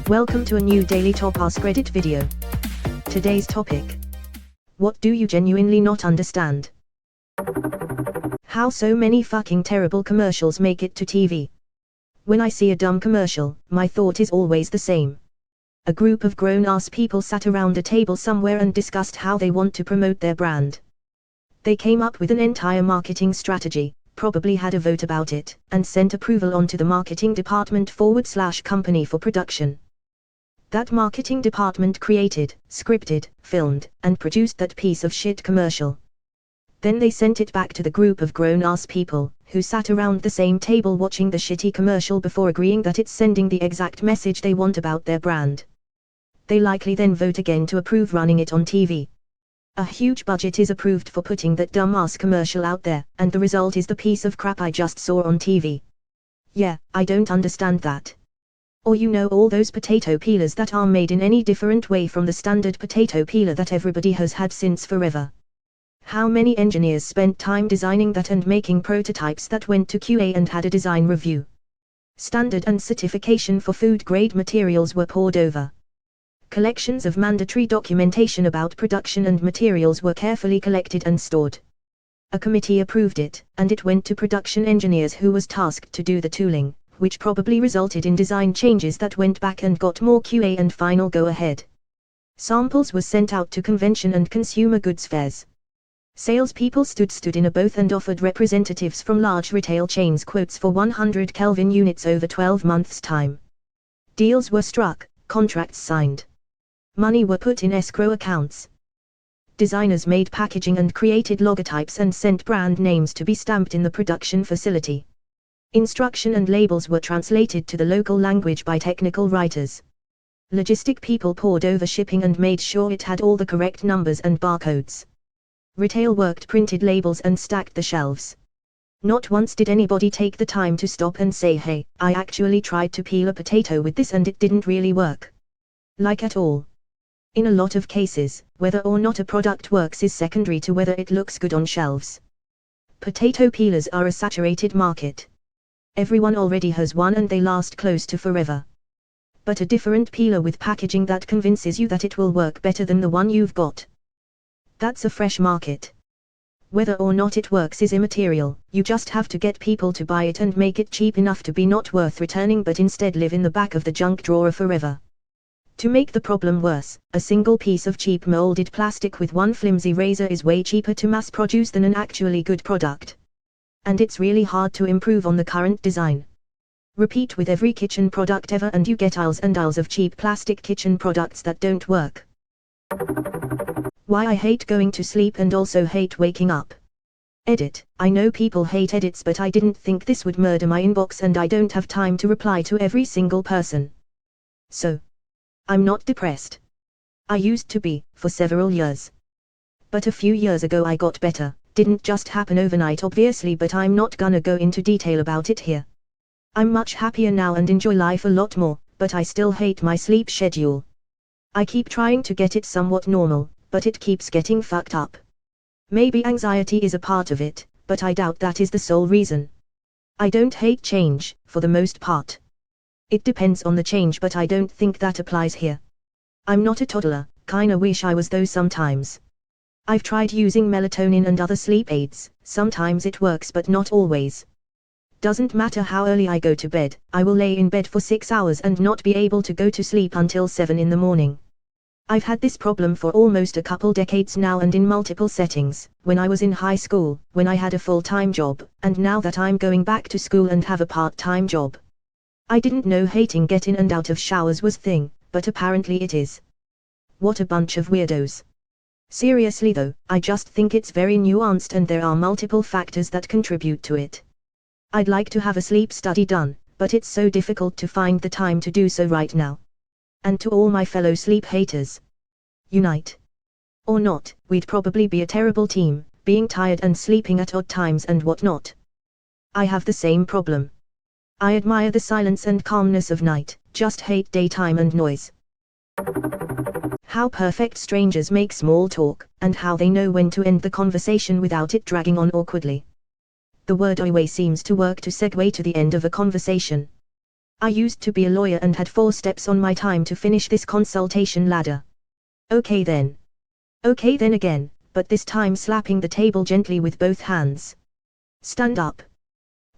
Welcome to a new daily top Askreddit video. Today's topic: what do you genuinely not understand? How so many fucking terrible commercials make it to TV? When I see a dumb commercial, my thought is always the same. A group of grown-ass people sat around a table somewhere and discussed how they want to promote their brand. They came up with an entire marketing strategy, probably had a vote about it, and sent approval on to the marketing department / company for production. That marketing department created, scripted, filmed, and produced that piece of shit commercial. Then they sent it back to the group of grown-ass people, who sat around the same table watching the shitty commercial before agreeing that it's sending the exact message they want about their brand. They likely then vote again to approve running it on TV. A huge budget is approved for putting that dumbass commercial out there, and the result is the piece of crap I just saw on TV. Yeah, I don't understand that. Or all those potato peelers that are made in any different way from the standard potato peeler that everybody has had since forever. How many engineers spent time designing that and making prototypes that went to QA and had a design review? Standard and certification for food-grade materials were poured over. Collections of mandatory documentation about production and materials were carefully collected and stored. A committee approved it, and it went to production engineers who was tasked to do the tooling, which probably resulted in design changes that went back and got more QA and final go-ahead. Samples were sent out to convention and consumer goods fairs. Salespeople stood in a booth and offered representatives from large retail chains quotes for 100 Kelvin units over 12 months' time. Deals were struck, contracts signed. Money were put in escrow accounts. Designers made packaging and created logotypes and sent brand names to be stamped in the production facility. Instruction and labels were translated to the local language by technical writers. Logistic people pored over shipping and made sure it had all the correct numbers and barcodes. Retail worked printed labels and stacked the shelves. Not once did anybody take the time to stop and say, hey, I actually tried to peel a potato with this and it didn't really work. Like at all. In a lot of cases, whether or not a product works is secondary to whether it looks good on shelves. Potato peelers are a saturated market. Everyone already has one and they last close to forever. But a different peeler with packaging that convinces you that it will work better than the one you've got. That's a fresh market. Whether or not it works is immaterial, you just have to get people to buy it and make it cheap enough to be not worth returning but instead live in the back of the junk drawer forever. To make the problem worse, a single piece of cheap molded plastic with one flimsy razor is way cheaper to mass produce than an actually good product. And it's really hard to improve on the current design. Repeat with every kitchen product ever and you get aisles and aisles of cheap plastic kitchen products that don't work. Why I hate going to sleep and also hate waking up. Edit: I know people hate edits but I didn't think this would murder my inbox and I don't have time to reply to every single person. So, I'm not depressed. I used to be, for several years. But a few years ago I got better. Didn't just happen overnight obviously, but I'm not gonna go into detail about it here. I'm much happier now and enjoy life a lot more, but I still hate my sleep schedule. I keep trying to get it somewhat normal, but it keeps getting fucked up. Maybe anxiety is a part of it, but I doubt that is the sole reason. I don't hate change, for the most part. It depends on the change but I don't think that applies here. I'm not a toddler, kinda wish I was though sometimes. I've tried using melatonin and other sleep aids, sometimes it works but not always. Doesn't matter how early I go to bed, I will lay in bed for 6 hours and not be able to go to sleep until 7 in the morning. I've had this problem for almost a couple decades now and in multiple settings, when I was in high school, when I had a full-time job, and now that I'm going back to school and have a part-time job. I didn't know hating getting in and out of showers was thing, but apparently it is. What a bunch of weirdos. Seriously though, I just think it's very nuanced and there are multiple factors that contribute to it. I'd like to have a sleep study done, but it's so difficult to find the time to do so right now. And to all my fellow sleep haters, unite. Or not, we'd probably be a terrible team, being tired and sleeping at odd times and whatnot. I have the same problem. I admire the silence and calmness of night, just hate daytime and noise. How perfect strangers make small talk, and how they know when to end the conversation without it dragging on awkwardly. The word "oiway" seems to work to segue to the end of a conversation. I used to be a lawyer and had 4 steps on my time to finish this consultation ladder. Okay then. Okay then again, but this time slapping the table gently with both hands. Stand up.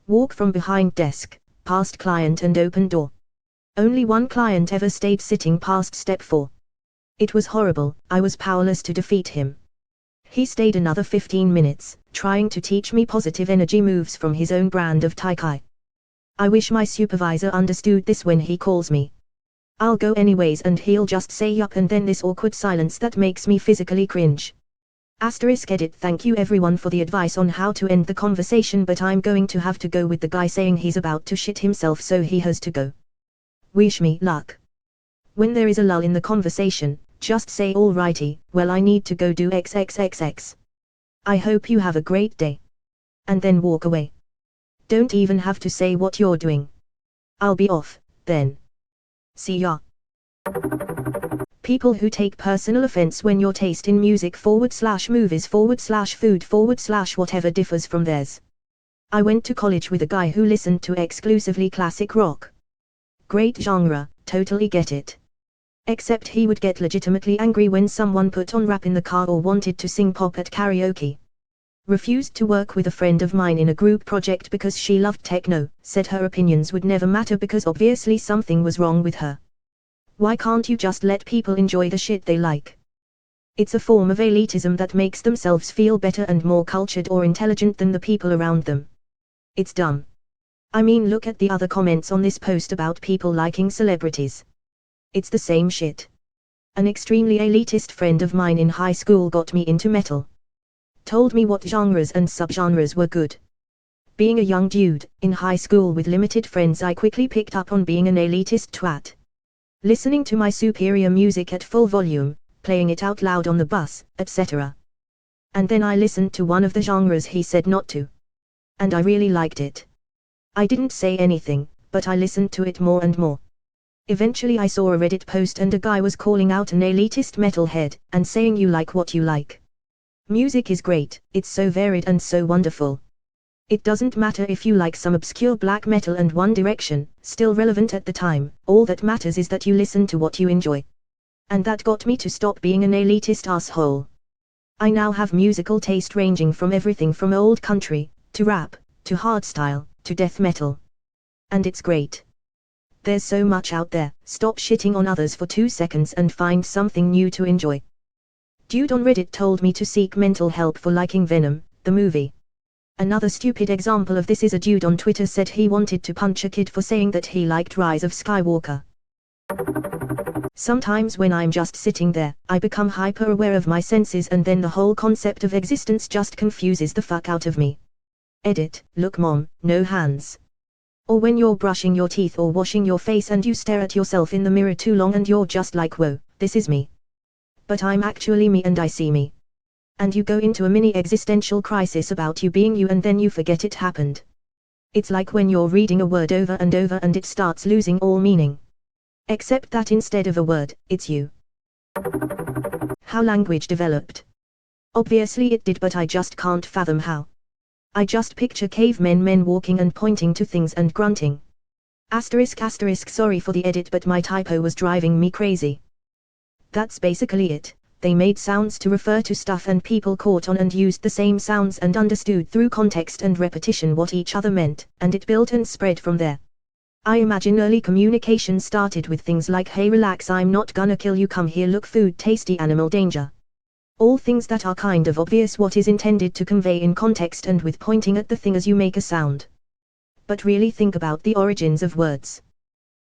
Walk from behind desk, past client and open door. Only one client ever stayed sitting past step 4. It was horrible, I was powerless to defeat him. He stayed another 15 minutes, trying to teach me positive energy moves from his own brand of Taikai. I wish my supervisor understood this when he calls me. I'll go anyways and he'll just say yup and then this awkward silence that makes me physically cringe. Askreddit Thank you everyone for the advice on how to end the conversation, but I'm going to have to go with the guy saying he's about to shit himself so he has to go. Wish me luck. When there is a lull in the conversation, just say alrighty, well I need to go do XXXX. I hope you have a great day. And then walk away. Don't even have to say what you're doing. I'll be off, then. See ya. People who take personal offense when your taste in music /movies /food /whatever differs from theirs. I went to college with a guy who listened to exclusively classic rock. Great genre, totally get it. Except he would get legitimately angry when someone put on rap in the car or wanted to sing pop at karaoke. Refused to work with a friend of mine in a group project because she loved techno, said her opinions would never matter because obviously something was wrong with her. Why can't you just let people enjoy the shit they like? It's a form of elitism that makes themselves feel better and more cultured or intelligent than the people around them. It's dumb. I mean, look at the other comments on this post about people liking celebrities. It's the same shit. An extremely elitist friend of mine in high school got me into metal. Told me what genres and subgenres were good. Being a young dude, in high school with limited friends, I quickly picked up on being an elitist twat. Listening to my superior music at full volume, playing it out loud on the bus, etc. And then I listened to one of the genres he said not to. And I really liked it. I didn't say anything, but I listened to it more and more. Eventually I saw a Reddit post and a guy was calling out an elitist metalhead, and saying you like what you like. Music is great, it's so varied and so wonderful. It doesn't matter if you like some obscure black metal and One Direction, still relevant at the time, all that matters is that you listen to what you enjoy. And that got me to stop being an elitist asshole. I now have musical taste ranging from everything from old country, to rap, to hardstyle, to death metal. And it's great. There's so much out there, stop shitting on others for 2 seconds and find something new to enjoy. Dude on Reddit told me to seek mental help for liking Venom, the movie. Another stupid example of this is a dude on Twitter said he wanted to punch a kid for saying that he liked Rise of Skywalker. Sometimes when I'm just sitting there, I become hyper aware of my senses and then the whole concept of existence just confuses the fuck out of me. Edit, look mom, no hands. Or when you're brushing your teeth or washing your face and you stare at yourself in the mirror too long and you're just like, whoa, this is me. But I'm actually me and I see me. And you go into a mini existential crisis about you being you and then you forget it happened. It's like when you're reading a word over and over and it starts losing all meaning. Except that instead of a word, it's you. How language developed. Obviously it did, but I just can't fathom how. I just picture cavemen men walking and pointing to things and grunting. Sorry for the edit, but my typo was driving me crazy. That's basically it. They made sounds to refer to stuff and people caught on and used the same sounds and understood through context and repetition what each other meant, and it built and spread from there. I imagine early communication started with things like hey relax, I'm not gonna kill you, come here, look, food tasty, animal danger. All things that are kind of obvious what is intended to convey in context and with pointing at the thing as you make a sound. But really think about the origins of words.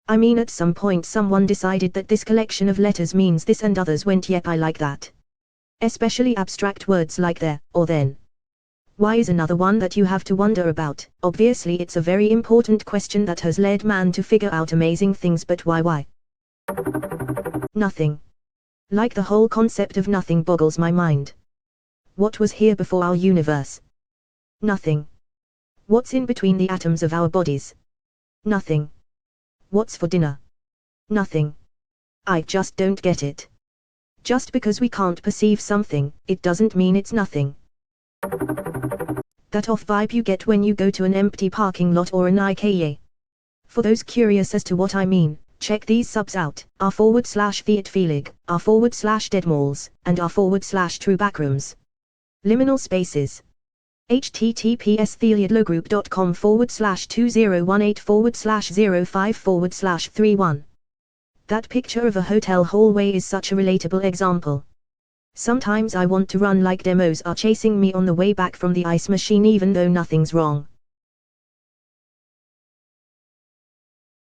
I mean, at some point someone decided that this collection of letters means this and others went yep, I like that. Especially abstract words like there, or then. Why is another one that you have to wonder about. Obviously it's a very important question that has led man to figure out amazing things, but why? Nothing. Like the whole concept of nothing boggles my mind. What was here before our universe? Nothing. What's in between the atoms of our bodies? Nothing. What's for dinner? Nothing. I just don't get it. Just because we can't perceive something, it doesn't mean it's nothing. That off vibe you get when you go to an empty parking lot or an IKEA. For those curious as to what I mean, check these subs out, r/Fiat r/Deadmalls, and r/True Backrooms. Liminal spaces. https://theliadlogroup.com/2018/05/31. That picture of a hotel hallway is such a relatable example. Sometimes I want to run like demos are chasing me on the way back from the ice machine even though nothing's wrong.